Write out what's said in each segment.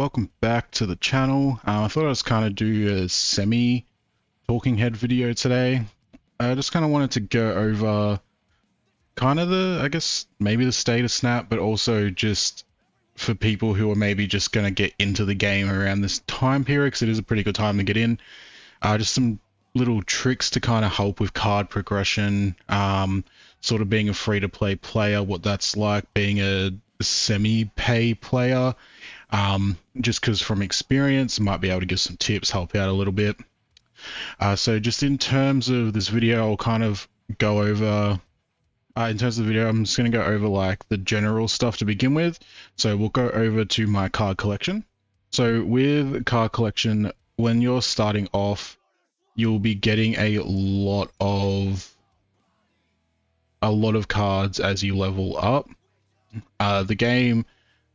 welcome back to the channel. I thought I was kind of do a semi talking head video today. I just kind of wanted to go over kind of I guess maybe the state of Snap, but also just for people who are maybe just going to get into the game around this time period, because it is a pretty good time to get in. Just some little tricks to kind of help with card progression, sort of being a free-to-play player, what that's like, being a semi-pay player, just because from experience, might be able to give some tips, help out a little bit. So just in terms of this video, I'll kind of go over, in terms of the video, I'm just going to go over like the general stuff to begin with. So we'll go over to my card collection. So with card collection, when you're starting off, you'll be getting a lot of cards as you level up. The game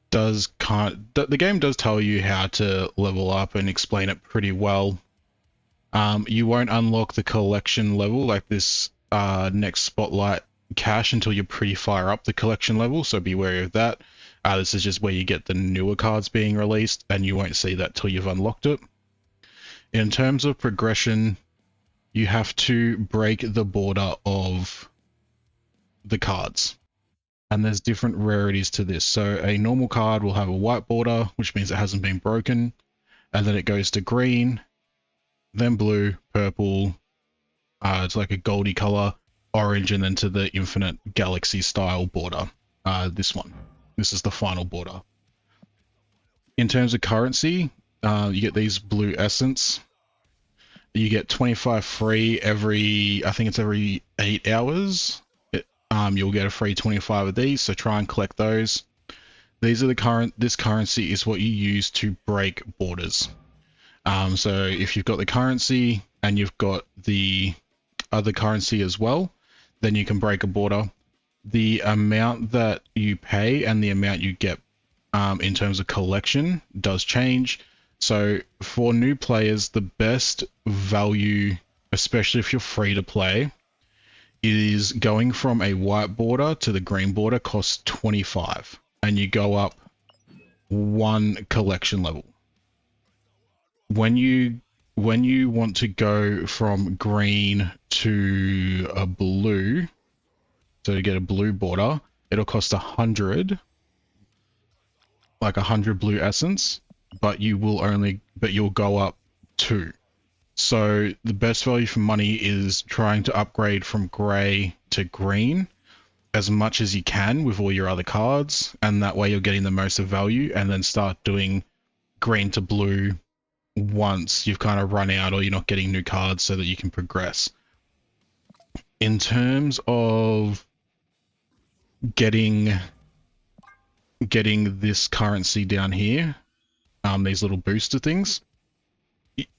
does tell you how to level up and explain it pretty well. You won't unlock the collection level like this next spotlight cache until you're pretty far up the collection level, so be wary of that. This is just where you get the newer cards being released, and you won't see that till you've unlocked it. In terms of progression, you have to break the border of the cards. And there's different rarities to this. So a normal card will have a white border, which means it hasn't been broken. And then it goes to green, then blue, purple, it's like a goldy color, orange, and then to the infinite galaxy style border. This is the final border. In terms of currency, you get these blue essence. You get 25 free every, I think it's every 8 hours. You'll get a free 25 of these, so try and collect those. These are this currency is what you use to break borders. So if you've got the currency and you've got the other currency as well, then you can break a border. The amount that you pay and the amount you get in terms of collection does change. So for new players, the best value, especially if you're free to play, is going from a white border to the green border costs 25, and you go up one collection level. When you want to go from green to a blue, so to get a blue border, it'll cost 100, like 100 blue essence, but you'll go up 2. So the best value for money is trying to upgrade from grey to green as much as you can with all your other cards, and that way you're getting the most of value, and then start doing green to blue once you've kind of run out or you're not getting new cards, so that you can progress. In terms of getting this currency down here, these little booster things,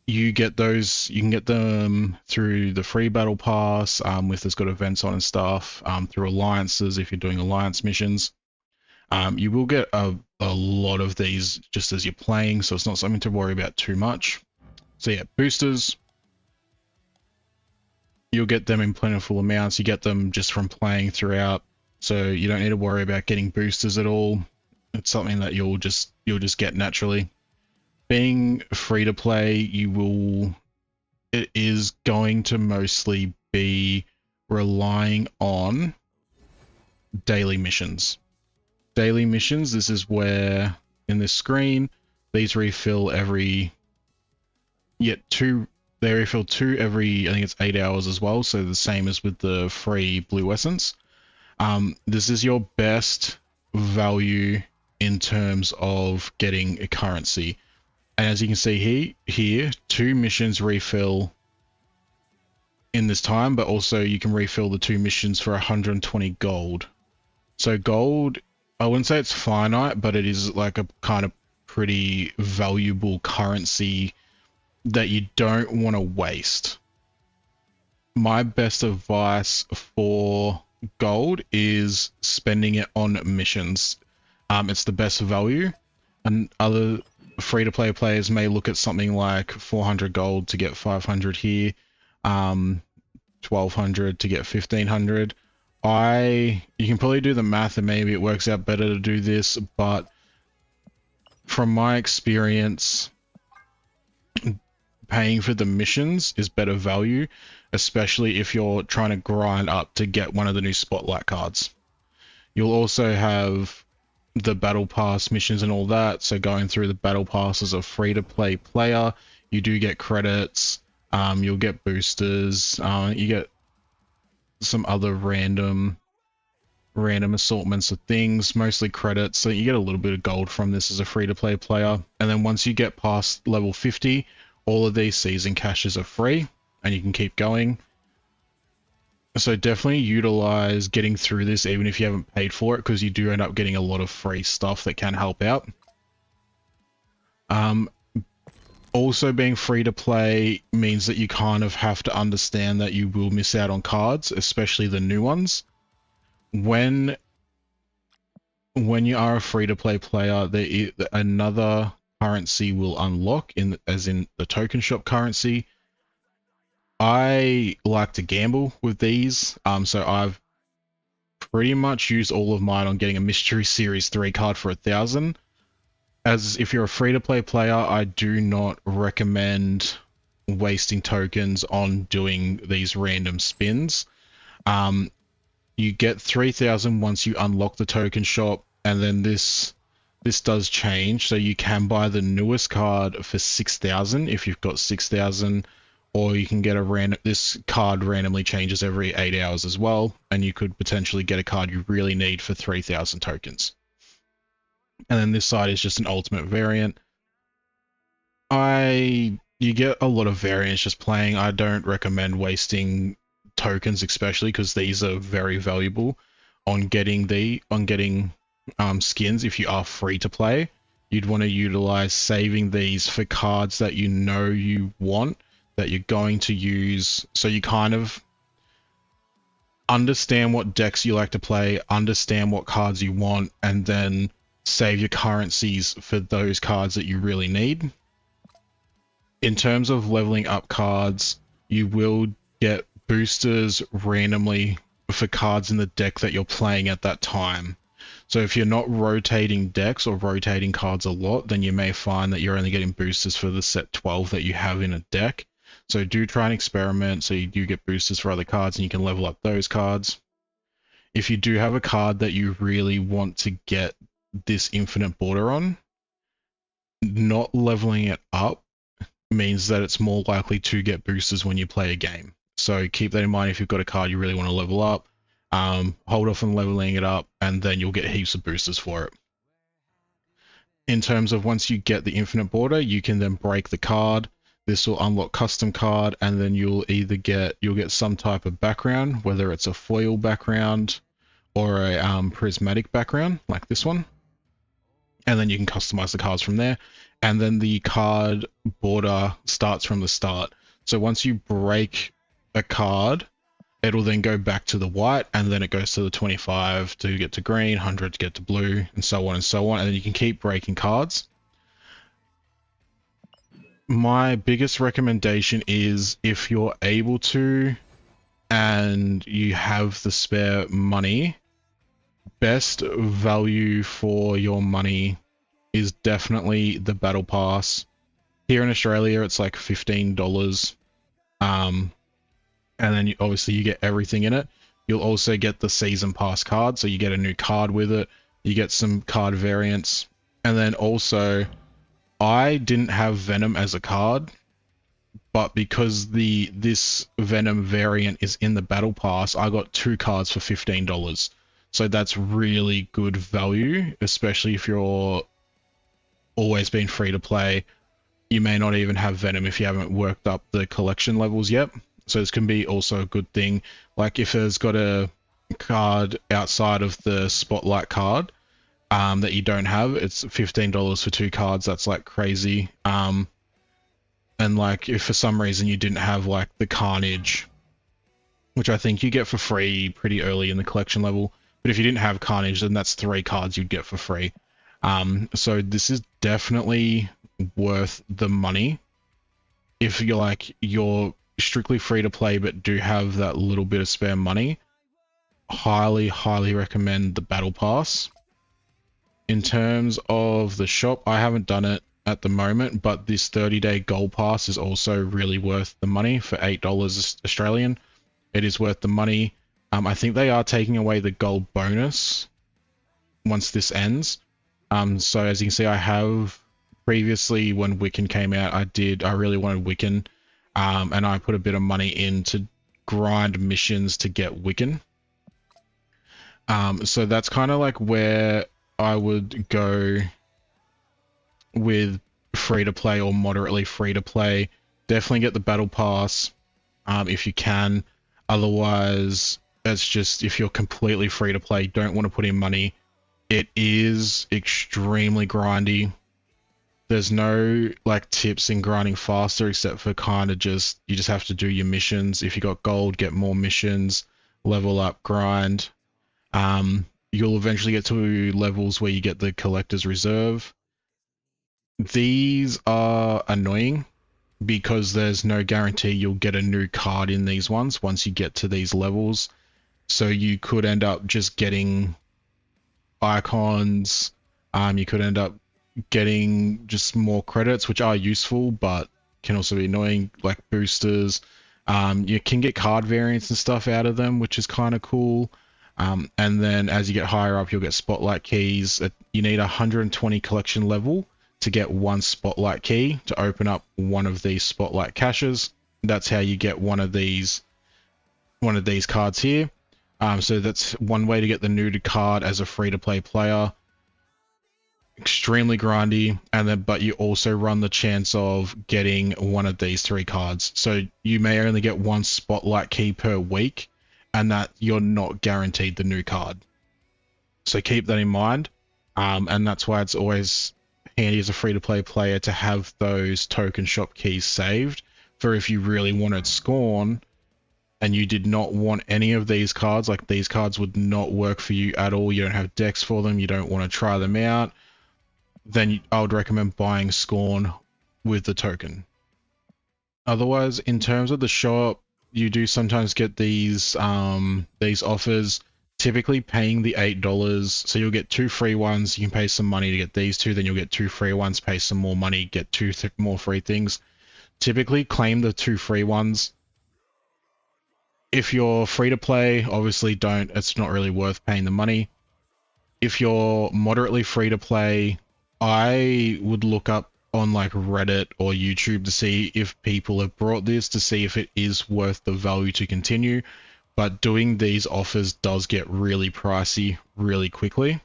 you get those, you can get them through the free battle pass, if it's got events on and stuff, through alliances if you're doing alliance missions. You will get a lot of these just as you're playing, so it's not something to worry about too much. So yeah, boosters, you'll get them in plentiful amounts. You get them just from playing throughout, so you don't need to worry about getting boosters at all. It's something that you'll just get naturally. Being free to play, it is going to mostly be relying on daily missions. Daily missions, this is where in this screen, these refill every, they refill 2 every, I think it's 8 hours as well, so the same as with the free blue essence. This is your best value in terms of getting a currency. And as you can see here, 2 missions refill in this time, but also you can refill the 2 missions for 120 gold. So gold, I wouldn't say it's finite, but it is like a kind of pretty valuable currency that you don't want to waste. My best advice for gold is spending it on missions. It's the best value, and other free-to-play players may look at something like 400 gold to get 500 here, 1200 to get 1500. You can probably do the math and maybe it works out better to do this, but from my experience, paying for the missions is better value, especially if you're trying to grind up to get one of the new spotlight cards. You'll also have the battle pass missions and all that, so going through the battle pass as a free-to-play player, you do get credits, you'll get boosters, you get some other random assortments of things, mostly credits, so you get a little bit of gold from this as a free-to-play player. And then once you get past level 50, all of these season caches are free, and you can keep going. So definitely utilize getting through this even if you haven't paid for it, because you do end up getting a lot of free stuff that can help out. Also being free to play means that you kind of have to understand that you will miss out on cards, especially the new ones. When you are a free to play player, another currency will unlock, as in the token shop currency. I like to gamble with these, so I've pretty much used all of mine on getting a Mystery Series 3 card for 1,000. As if you're a free-to-play player, I do not recommend wasting tokens on doing these random spins. You get 3,000 once you unlock the token shop, and then this does change, so you can buy the newest card for 6,000 if you've got 6,000, or you can get this card randomly changes every 8 hours as well, and you could potentially get a card you really need for 3,000 tokens. And then this side is just an ultimate variant. You get a lot of variants just playing. I don't recommend wasting tokens, especially because these are very valuable on getting skins. If you are free to play, you'd want to utilize saving these for cards that you know you want, that you're going to use, so you kind of understand what decks you like to play, understand what cards you want, and then save your currencies for those cards that you really need. In terms of leveling up cards, you will get boosters randomly for cards in the deck that you're playing at that time. So if you're not rotating decks or rotating cards a lot, then you may find that you're only getting boosters for the set 12 that you have in a deck. So do try and experiment so you do get boosters for other cards and you can level up those cards. If you do have a card that you really want to get this infinite border on, not leveling it up means that it's more likely to get boosters when you play a game. So keep that in mind if you've got a card you really want to level up. Hold off on leveling it up, and then you'll get heaps of boosters for it. In terms of once you get the infinite border, you can then break the card. This will unlock custom card, and then you'll get some type of background, whether it's a foil background or a prismatic background like this one. And then you can customize the cards from there. And then the card border starts from the start. So once you break a card, it'll then go back to the white, and then it goes to the 25 to get to green, 100 to get to blue, and so on and so on. And then you can keep breaking cards. My biggest recommendation is, if you're able to and you have the spare money, best value for your money is definitely the battle pass. Here in Australia, it's like $15. And then obviously you get everything in it. You'll also get the season pass card, so you get a new card with it. You get some card variants. And then also, I didn't have Venom as a card, but because this Venom variant is in the battle pass, I got 2 cards for $15. So that's really good value, especially if you're always been free to play. You may not even have Venom if you haven't worked up the collection levels yet. So this can be also a good thing. Like if it's got a card outside of the spotlight card that you don't have, it's $15 for 2 cards. That's like crazy. And like if for some reason you didn't have like the Carnage, which I think you get for free pretty early in the collection level, but if you didn't have Carnage, then that's 3 cards you'd get for free. So this is definitely worth the money. If you're strictly free to play but do have that little bit of spare money, highly recommend the battle pass. In terms of the shop, I haven't done it at the moment, but this 30-day gold pass is also really worth the money for $8 Australian. It is worth the money. I think they are taking away the gold bonus once this ends. So as you can see, I have previously, when Wiccan came out, I really wanted Wiccan, and I put a bit of money in to grind missions to get Wiccan. So that's kind of like where I would go with free to play or moderately free to play. Definitely get the battle pass if you can. Otherwise, it's just if you're completely free to play, don't want to put in money. It is extremely grindy. There's no like tips in grinding faster except for kind of just you just have to do your missions. If you got gold, get more missions, level up, grind. You'll eventually get to levels where you get the collector's reserve. These are annoying because there's no guarantee you'll get a new card in these ones once you get to these levels. So you could end up just getting icons. You could end up getting just more credits, which are useful, but can also be annoying, like boosters. You can get card variants and stuff out of them, which is kind of cool. And then as you get higher up, you'll get spotlight keys. You need 120 collection level to get one spotlight key to open up one of these spotlight caches. That's how you get one of these cards here. So that's one way to get the new card as a free-to-play player. Extremely grindy, but you also run the chance of getting one of these 3 cards. So you may only get one spotlight key per week, and that you're not guaranteed the new card. So keep that in mind, and that's why it's always handy as a free-to-play player to have those token shop keys saved for if you really wanted Scorn and you did not want any of these cards, like these cards would not work for you at all, you don't have decks for them, you don't want to try them out, then I would recommend buying Scorn with the token. Otherwise, in terms of the shop, you do sometimes get these offers, typically paying the $8. So you'll get 2 free ones, you can pay some money to get these 2, then you'll get 2 free ones, pay some more money, get 2 more free things. Typically claim the 2 free ones. If you're free to play, obviously don't, it's not really worth paying the money. If you're moderately free to play, I would look up on like Reddit or YouTube to see if people have brought this, to see if it is worth the value to continue. But doing these offers does get really pricey really quickly.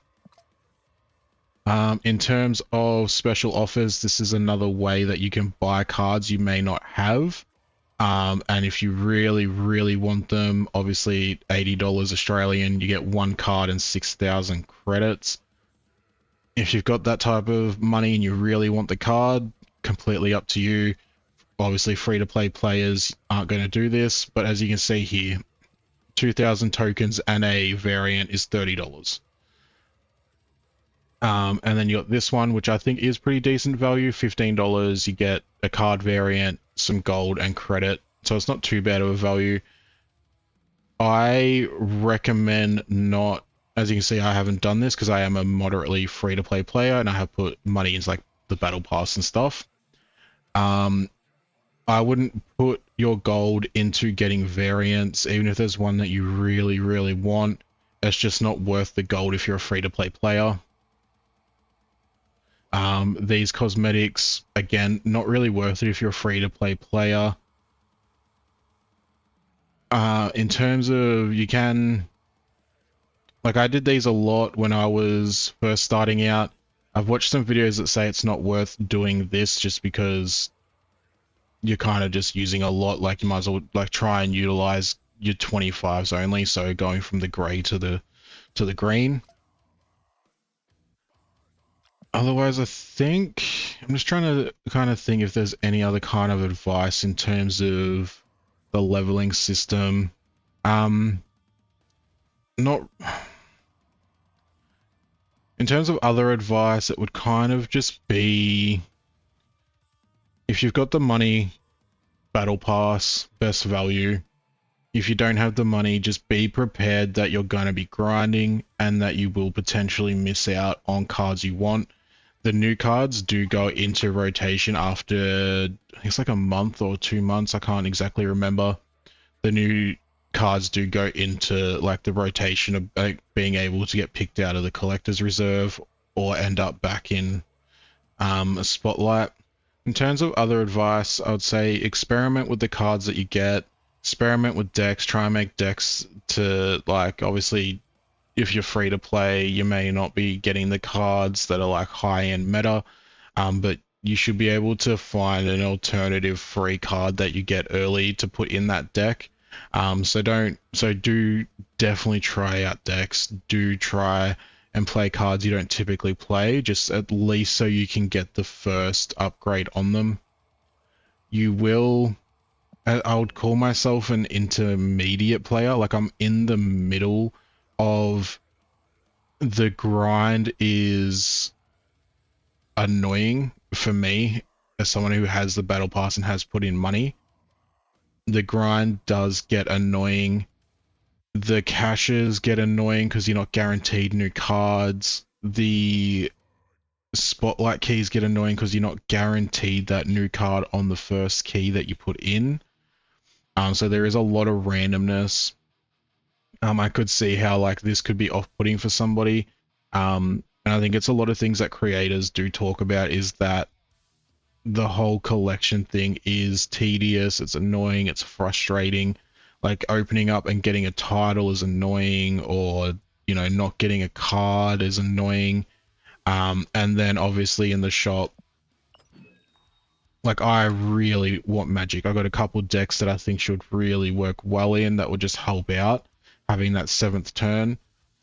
In terms of special offers, this is another way that you can buy cards you may not have. And if you really, really want them, obviously $80 Australian, you get 1 card and 6,000 credits. If you've got that type of money and you really want the card, completely up to you. Obviously, free-to-play players aren't going to do this, but as you can see here, 2,000 tokens and a variant is $30. And then you got this one, which I think is pretty decent value, $15. You get a card variant, some gold and credit, so it's not too bad of a value. I recommend not, as you can see, I haven't done this because I am a moderately free-to-play player and I have put money into like the battle pass and stuff. I wouldn't put your gold into getting variants, even if there's one that you really, really want. It's just not worth the gold if you're a free-to-play player. These cosmetics, again, not really worth it if you're a free-to-play player. In terms of, you can, like I did these a lot when I was first starting out. I've watched some videos that say it's not worth doing this just because you're kind of just using a lot, like you might as well like try and utilize your 25s only, so going from the gray to the green. Otherwise, I think I'm just trying to kind of think if there's any other kind of advice in terms of the leveling system. Not in terms of other advice, it would kind of just be, if you've got the money, battle pass, best value. If you don't have the money, just be prepared that you're going to be grinding and that you will potentially miss out on cards you want. The new cards do go into rotation after, I think it's like a month or 2 months, I can't exactly remember. The new cards do go into like the rotation of like, being able to get picked out of the collector's reserve or end up back in a spotlight. In terms of other advice, I would say experiment with the cards that you get, experiment with decks, try and make decks to like, obviously if you're free to play, you may not be getting the cards that are like high end meta, but you should be able to find an alternative free card that you get early to put in that deck. So do definitely try out decks. Do try and play cards you don't typically play, just at least so you can get the first upgrade on them. You will, I would call myself an intermediate player. Like I'm in the middle of the grind is annoying for me as someone who has the battle pass and has put in money. The grind does get annoying. The caches get annoying because you're not guaranteed new cards. The spotlight keys get annoying because you're not guaranteed that new card on the first key that you put in. So there is a lot of randomness. I could see how like this could be off-putting for somebody. And I think it's a lot of things that creators do talk about is that the whole collection thing is tedious, it's annoying, it's frustrating. Like opening up and getting a title is annoying, or you know, not getting a card is annoying. And then obviously in the shop, like I really want magic. I got a couple decks that I think should really work well in that would just help out having that 7th turn,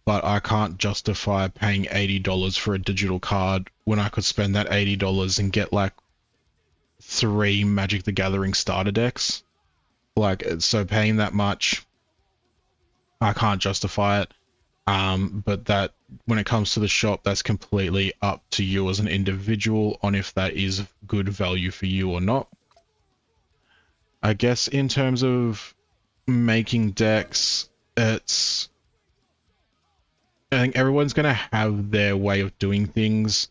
but I can't justify paying $80 for a digital card when I could spend that $80 and get like 3 Magic the Gathering starter decks. Like, so paying that much, I can't justify it. But that when it comes to the shop, that's completely up to you as an individual on if that is good value for you or not. I guess in terms of making decks, I think everyone's going to have their way of doing things.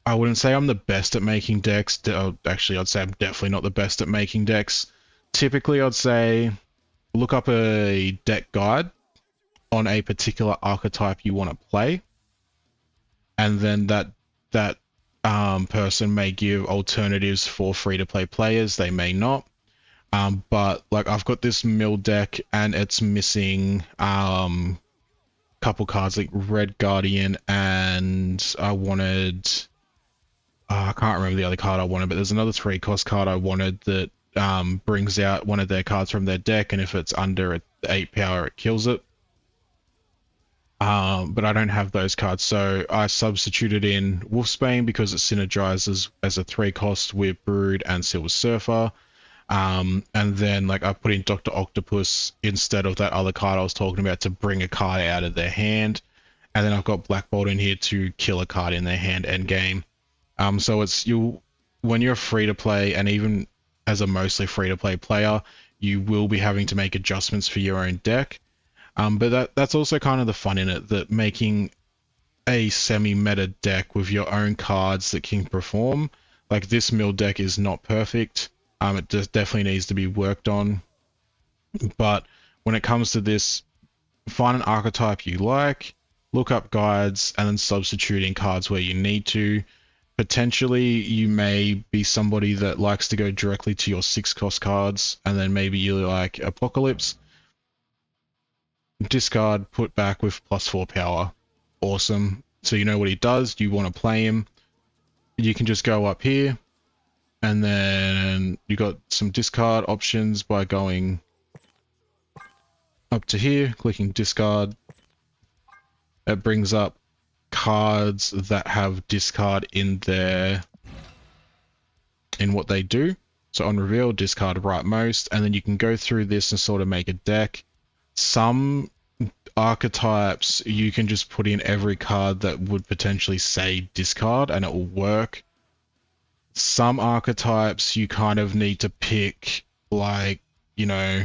I wouldn't say I'm the best at making decks. Actually, I'd say I'm definitely not the best at making decks. Typically, I'd say look up a deck guide on a particular archetype you want to play, and then that person may give alternatives for free-to-play players. They may not. But like I've got this mill deck and it's missing couple cards like Red Guardian, and I wanted I can't remember the other card I wanted, but there's another 3-cost card I wanted that brings out one of their cards from their deck, and if it's under 8 power, it kills it. But I don't have those cards, so I substituted in Wolfsbane because it synergizes as a 3-cost with Brood and Silver Surfer. And then like I put in Dr. Octopus instead of that other card I was talking about to bring a card out of their hand. And then I've got Black Bolt in here to kill a card in their hand end game. So it's when you're free to play, and even as a mostly free to play player, you will be having to make adjustments for your own deck. But that's also kind of the fun in it, that making a semi-meta deck with your own cards that can perform. Like this mill deck is not perfect. It definitely needs to be worked on. But when it comes to this, find an archetype you like, look up guides, and then substitute in cards where you need to. Potentially, you may be somebody that likes to go directly to your 6-cost cards, and then maybe you like Apocalypse. Discard, put back with +4 power. Awesome. So you know what he does, you want to play him. You can just go up here, and then you got some discard options by going up to here, clicking discard. It brings up cards that have discard in what they do. So on reveal, discard rightmost, and then you can go through this and sort of make a deck. Some archetypes you can just put in every card that would potentially say discard and it will work. Some archetypes you kind of need to pick, like, you know,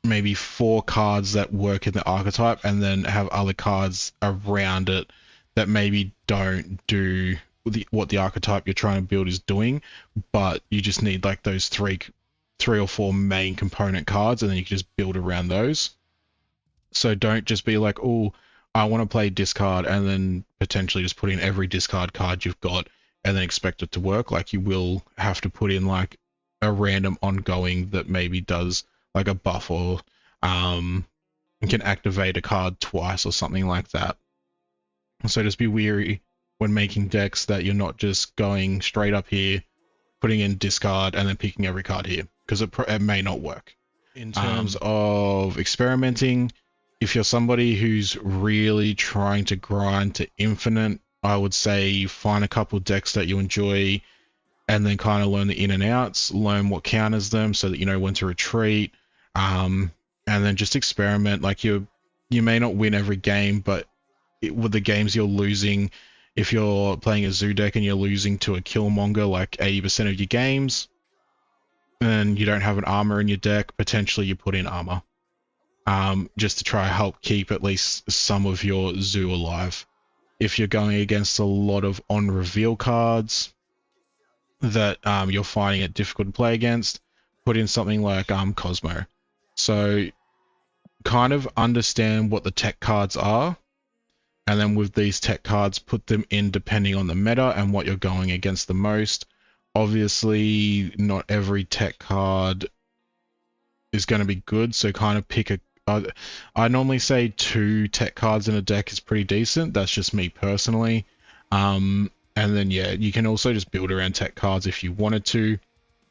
maybe 4 cards that work in the archetype, and then have other cards around it that maybe don't do what the archetype you're trying to build is doing, but you just need like those three or four main component cards, and then you can just build around those. So don't just be like, oh, I want to play discard, and then potentially just put in every discard card you've got and then expect it to work. Like, you will have to put in like a random ongoing that maybe does like a buff, or can activate a card twice or something like that. So just be wary when making decks that you're not just going straight up here, putting in discard, and then picking every card here, because it may not work. In terms of experimenting, if you're somebody who's really trying to grind to infinite, I would say find a couple decks that you enjoy and then kind of learn the in and outs, learn what counters them so that you know when to retreat, and then just experiment. Like, you may not win every game, but with the games you're losing, if you're playing a zoo deck and you're losing to a Killmonger like 80% of your games, and you don't have an armor in your deck, potentially you put in armor, just to try help keep at least some of your zoo alive. If you're going against a lot of on-reveal cards that you're finding it difficult to play against, put in something like Cosmo. So kind of understand what the tech cards are, and then with these tech cards, put them in depending on the meta and what you're going against the most. Obviously, not every tech card is going to be good, so kind of pick a... I normally say 2 tech cards in a deck is pretty decent. That's just me personally. And then, yeah, you can also just build around tech cards if you wanted to.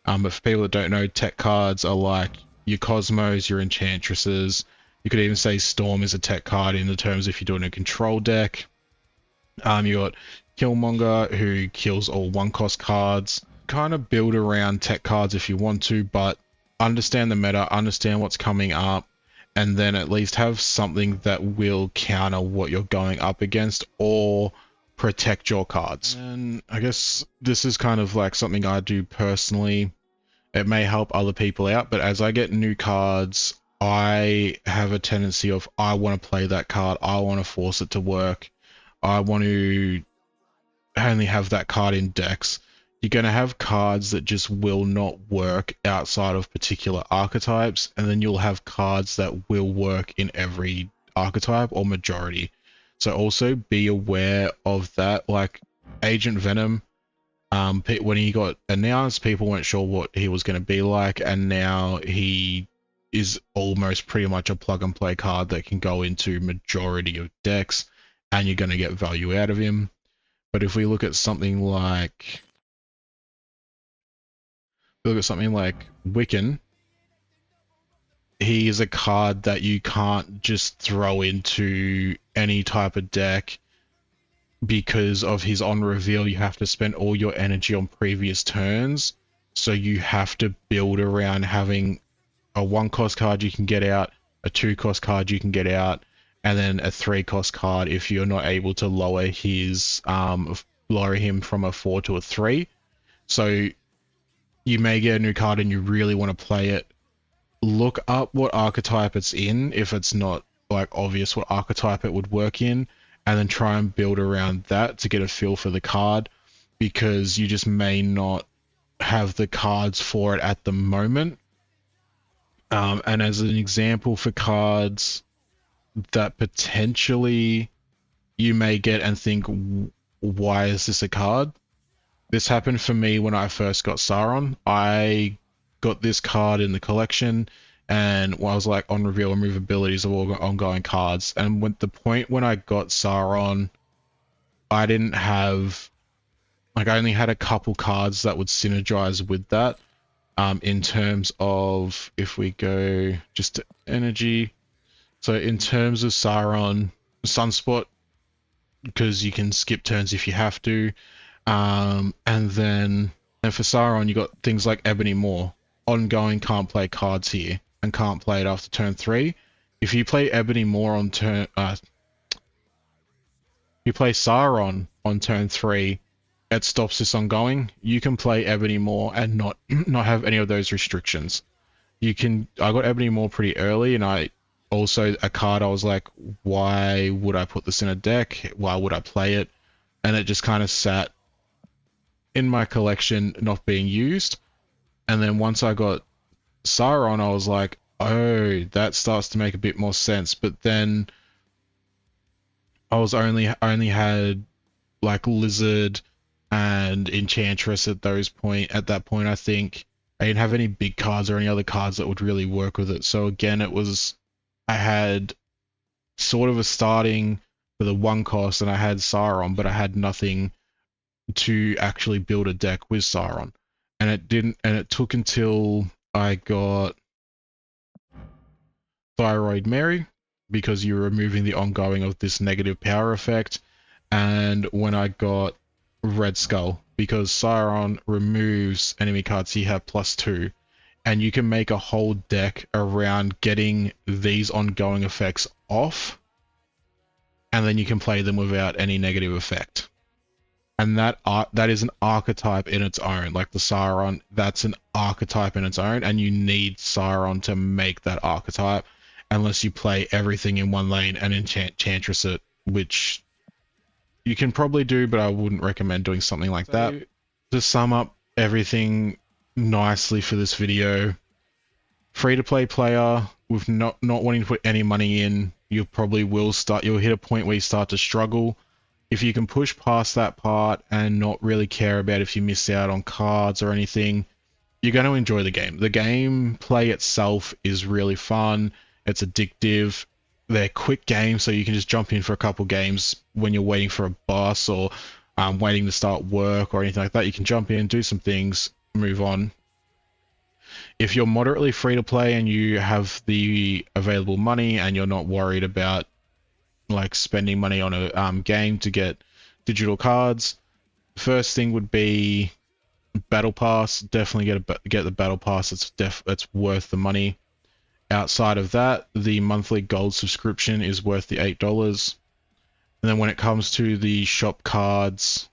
But for people that don't know, tech cards are like your Cosmos, your Enchantresses. You could even say Storm is a tech card in the terms if you're doing a control deck. You got Killmonger, who kills all 1-cost cards. Kind of build around tech cards if you want to, but understand the meta, understand what's coming up, and then at least have something that will counter what you're going up against or protect your cards. And I guess this is kind of like something I do personally. It may help other people out, but as I get new cards, I have a tendency of, I want to play that card, I want to force it to work, I want to only have that card in decks. You're going to have cards that just will not work outside of particular archetypes, and then you'll have cards that will work in every archetype or majority. So also be aware of that. Like Agent Venom, when he got announced, people weren't sure what he was going to be like, and now he is almost pretty much a plug and play card that can go into majority of decks, and you're going to get value out of him. But if we look at something like Wiccan, he is a card that you can't just throw into any type of deck because of his on reveal. You have to spend all your energy on previous turns, so you have to build around having a 1-cost card you can get out, a 2-cost card you can get out, and then a 3-cost card if you're not able to lower him from a 4 to a 3. So you may get a new card and you really want to play it. Look up what archetype it's in, if it's not like obvious what archetype it would work in, and then try and build around that to get a feel for the card, because you just may not have the cards for it at the moment. And as an example for cards that potentially you may get and think, why is this a card? This happened for me when I first got Sauron. I got this card in the collection, and I was like, on reveal, remove abilities of all ongoing cards. And when the point when I got Sauron, I didn't have, like, I only had a couple cards that would synergize with that. In terms of, if we go just to energy, so in terms of Sauron, Sunspot, because you can skip turns if you have to. And then for Sauron, you got things like Ebony Maw. Ongoing can't play cards here and can't play it after turn 3. If you play Ebony Maw on turn, you play Sauron on turn 3, it stops this ongoing. You can play Ebony Maw and not have any of those restrictions. I got Ebony Maw pretty early, and I also a card I was like, why would I put this in a deck? Why would I play it? And it just kind of sat in my collection not being used. And then once I got Sauron, I was like, oh, that starts to make a bit more sense. But then I only had like Lizard and Enchantress at that point. I think I didn't have any big cards or any other cards that would really work with it. So again, I had sort of a starting for the one cost, and I had Sauron, but I had nothing to actually build a deck with Sauron. And it took until I got Thyroid Mary, because you're removing the ongoing of this negative power effect, and when I got Red Skull, because Sauron removes enemy cards you have +2, and you can make a whole deck around getting these ongoing effects off, and then you can play them without any negative effect. And that is an archetype in its own. Like the Sauron, that's an archetype in its own, and you need Sauron to make that archetype, unless you play everything in one lane and Enchantress it, which you can probably do, but I wouldn't recommend doing something like that. To sum up everything nicely for this video, free-to-play player with not wanting to put any money in, you'll hit a point where you start to struggle. If you can push past that part and not really care about if you miss out on cards or anything, you're going to enjoy the game. The gameplay itself is really fun. It's addictive. They're quick games, so you can just jump in for a couple games when you're waiting for a boss or waiting to start work or anything like that. You can jump in, do some things, move on. If you're moderately free to play and you have the available money and you're not worried about like spending money on a game to get digital cards, first thing would be Battle Pass. Definitely get the Battle Pass. It's worth the money. Outside of that, the monthly gold subscription is worth the $8. And then when it comes to the shop cards,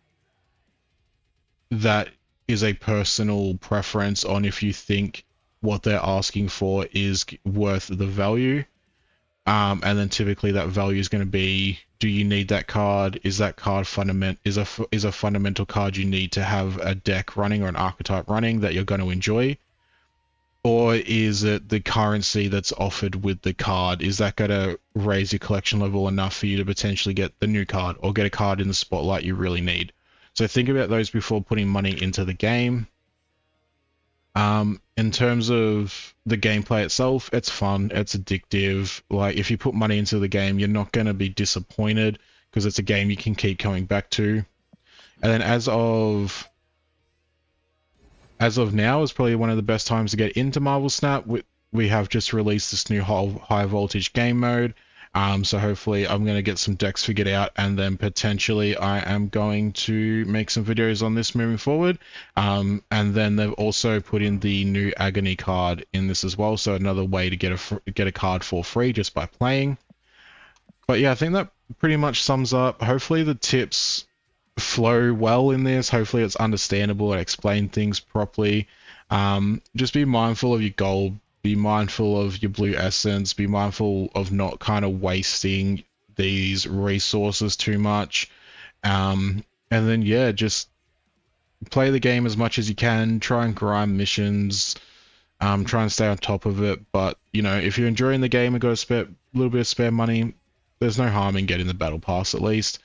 that is a personal preference on if you think what they're asking for is worth the value. And then typically that value is going to be, do you need that card? Is that card is a fundamental card you need to have a deck running or an archetype running that you're going to enjoy? Or is it the currency that's offered with the card? Is that going to raise your collection level enough for you to potentially get the new card or get a card in the spotlight you really need? So think about those before putting money into the game. In terms of the gameplay itself, it's fun, it's addictive. Like, if you put money into the game, you're not going to be disappointed because it's a game you can keep coming back to. And then as of now is probably one of the best times to get into Marvel Snap. We have just released this new high voltage game mode. So hopefully I'm going to get some decks figured out, and then potentially I am going to make some videos on this moving forward. And then they've also put in the new Agony card in this as well, so another way to get a card for free just by playing. But yeah, I think that pretty much sums up. Hopefully the tips flow well in this. Hopefully it's understandable and explain things properly. Just be mindful of your gold. Be mindful of your blue essence. Be mindful of not kind of wasting these resources too much. And then, yeah, just play the game as much as you can. Try and grind missions. Try and stay on top of it. But, you know, if you're enjoying the game and got a little bit of spare money, there's no harm in getting the Battle Pass at least.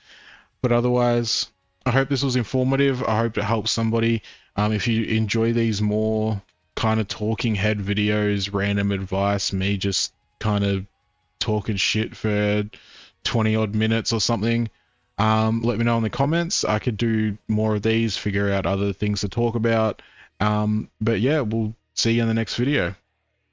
But otherwise, I hope this was informative. I hope it helps somebody. If you enjoy these more kind of talking head videos, random advice, me just kind of talking shit for 20 odd minutes or something, let me know in the comments. I could do more of these, figure out other things to talk about. But yeah, we'll see you in the next video.